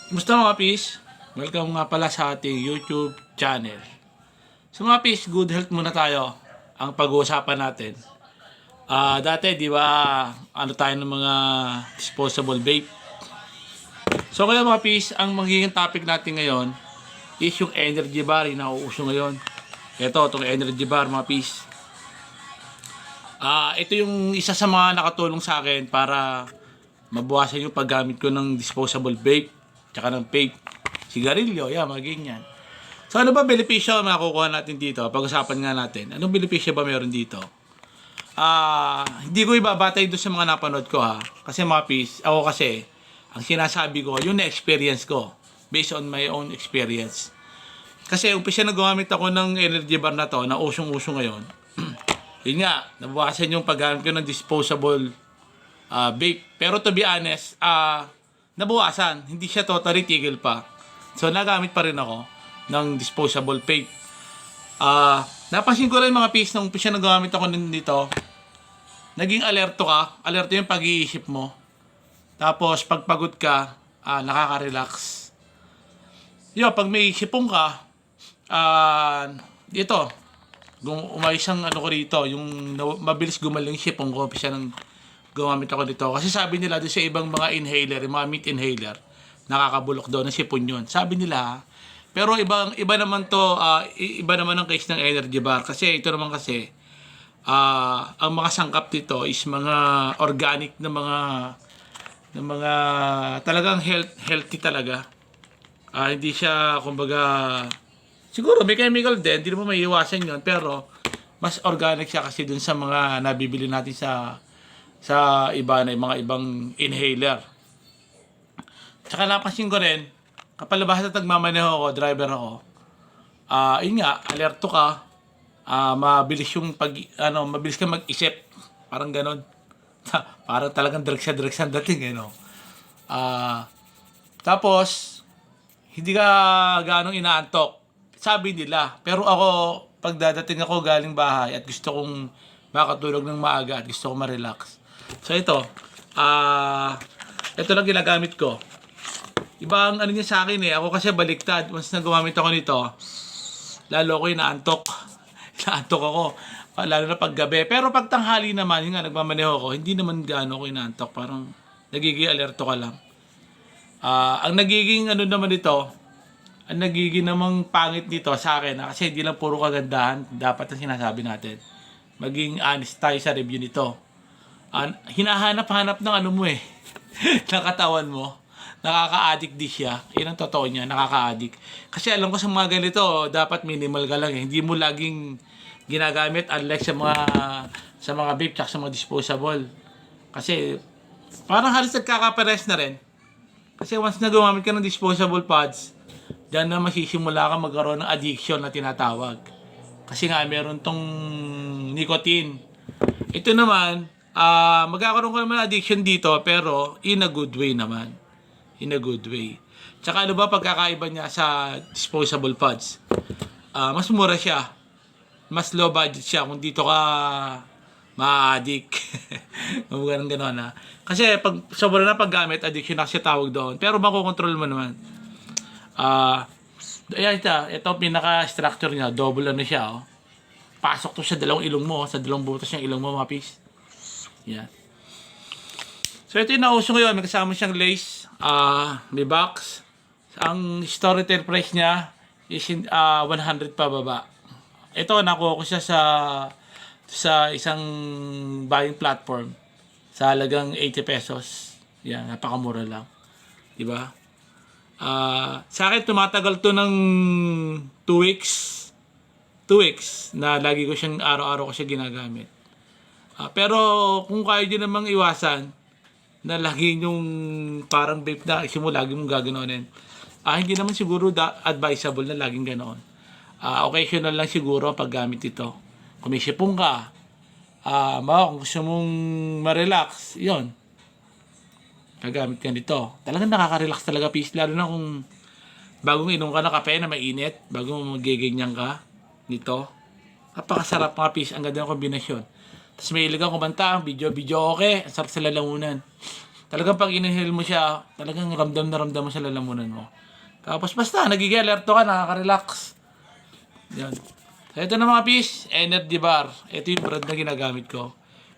Kumusta mga pis? Welcome nga pala sa ating YouTube channel. So mga pis, good health muna tayo ang pag-uusapan natin. Dati, di ba, ano tayo ng mga disposable vape. So ngayon mga pis, ang magiging topic natin ngayon is yung energy bar, yung nauuso ngayon. Ito, itong energy bar mga pis. Ito yung isa sa mga nakatulong sa akin para mabawasan yung paggamit ko ng disposable vape tsaka ng vape, sigarilyo, mga ganyan. So ano ba benepisyo na makukuha natin dito? Pag-usapan nga natin. Anong benepisyo ba meron dito? Hindi ko ibabatay doon sa mga napanood ko ha. Kasi mga pis, ako kasi, ang sinasabi ko, yun na experience ko. Based on my own experience. Kasi umpisa na gumamit ako ng energy bar na to, na usong-uso ngayon. Yun nga, nabawasan yung paggamit ko ng disposable vape. Pero to be honest, nabawasan. Hindi siya totally tigil pa. So, nagamit pa rin ako ng disposable vape. Napansin ko rin mga pis, nung umpisa na gumamit ako dito, naging alerto ka. Alerto yung pag-iisip mo. Tapos, pag pagod ka, nakaka-relax. Pag may sipong ka, ito, umayos ang ano ko rito, yung mabilis gumaling yung sipong ko, umpisa nang gumamit ako dito. Kasi sabi nila doon sa ibang mga inhaler, yung mga meat inhaler, nakakabulok daw ng sipon yun. Sabi nila, pero iba naman to, iba naman ang case ng energy bar. Kasi ito naman kasi, ang mga sangkap dito is mga organic na mga talagang healthy talaga. Hindi siya, kumbaga, siguro may chemical din, hindi naman may iwasan yun, pero mas organic siya kasi dun sa mga nabibili natin sa iba na mga ibang inhaler. Tsaka napansin ko rin, kapag labas na nagmamaneho ako, driver ako, yun nga, alerto ka, mabilis yung mabilis ka mag-isip, parang ganon. Parang talagang drugs ang dating, tapos, hindi ka ganong inaantok. Sabi nila. Pero ako, pagdadating ako galing bahay at gusto kong makatulog ng maaga at gusto kong ma-relax. So ito, ito lang ginagamit ko. Iba ang ano niya sa akin Ako kasi baliktad. Once na gumamit ako nito, lalo ako inaantok. Inaantok ako. Lalo na pag gabi. Pero pag tanghali naman, yun nga, nagmamaneho ako, hindi naman gaano ako inaantok. Parang nagiging alerto ka lang. Ang nagiging ano naman ito, ang nagiging namang pangit dito sa akin, kasi hindi lang puro kagandahan, dapat ang sinasabi natin. Maging honest tayo sa review nito. Hinahanap-hanap ng ano mo ng katawan mo. Nakaka-addict di siya. Yun ang totoo niya, nakaka-addict. Kasi alam ko sa mga ganito, dapat minimal ka lang Hindi mo laging ginagamit unlike sa mga vape tsaka sa mga disposable. Kasi parang halos nagkakapares na rin. Kasi once na gumamit ka ng disposable pods, diyan na masisimula ka magkaroon ng addiction na tinatawag. Kasi nga, meron tong nicotine. Ito naman, magkakaroon ka naman addiction dito, pero in a good way naman. In a good way. Tsaka ano ba pagkakaiba niya sa disposable pods? Mas mura siya. Mas low budget siya kung dito ka ma-addict. Ganun gano'n Kasi pag sobra na paggamit, addiction na kasi tawag doon. Pero makokontrol mo naman. Ayan ito pinaka-structure niya, double ano siya Pasok to sa dalawang ilong mo, sa dalawang butas ng ilong mo mga pis. Yan. So ito yung nauso ngayon, may kasama siyang lace, may box. Ang store retail price niya is 100 pa baba. Ito nakuha ko siya sa isang buying platform sa halagang 80 pesos. Yan, napakamura lang. 'Di ba? Sa akin tumatagal to ng 2 weeks. 2 weeks na lagi ko siyang araw-araw ko siya ginagamit. Pero kung kaya din namang iwasan na lagi yung parang vape na mo lagi mong gaganonin. Hindi naman siguro advisable na laging ganoon. Occasional lang siguro ang paggamit ito. Kung may sipong ka, kung gusto mong ma-relax, yun. Gagamit ka nito. Talagang nakaka-relax talaga, peace. Lalo na kung bagong inom ka na kape na mainit, bago mo magiganyan ka nito. Napakasarap mga peace. Ang ganda ng kombinasyon. Tapos may ilagang kumanta, video okay. Ang sarap sa lalamunan. Talagang pag inhale mo siya, talagang ramdam na ramdam mo sa lalamunan mo. Tapos basta, nagiging alerto ka, nakaka-relax. Yan. So ito na mga pis, energy bar. Ito yung brand na ginagamit ko.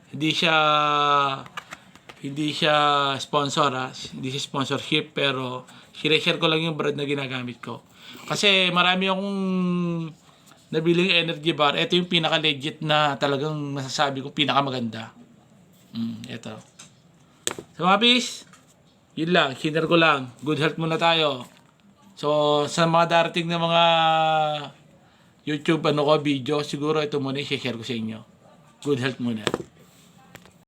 Hindi siya sponsor ha. Hindi siya sponsorship, pero share ko lang yung brand na ginagamit ko. Kasi marami akong nabiling energy bar. Ito yung pinaka-legit na talagang masasabi ko pinakamaganda. Ito. So mga pis, yun lang, share ko lang. Good health muna tayo. So sa mga darating na mga YouTube video, siguro ito muna i-share ko sa inyo. Good health muna.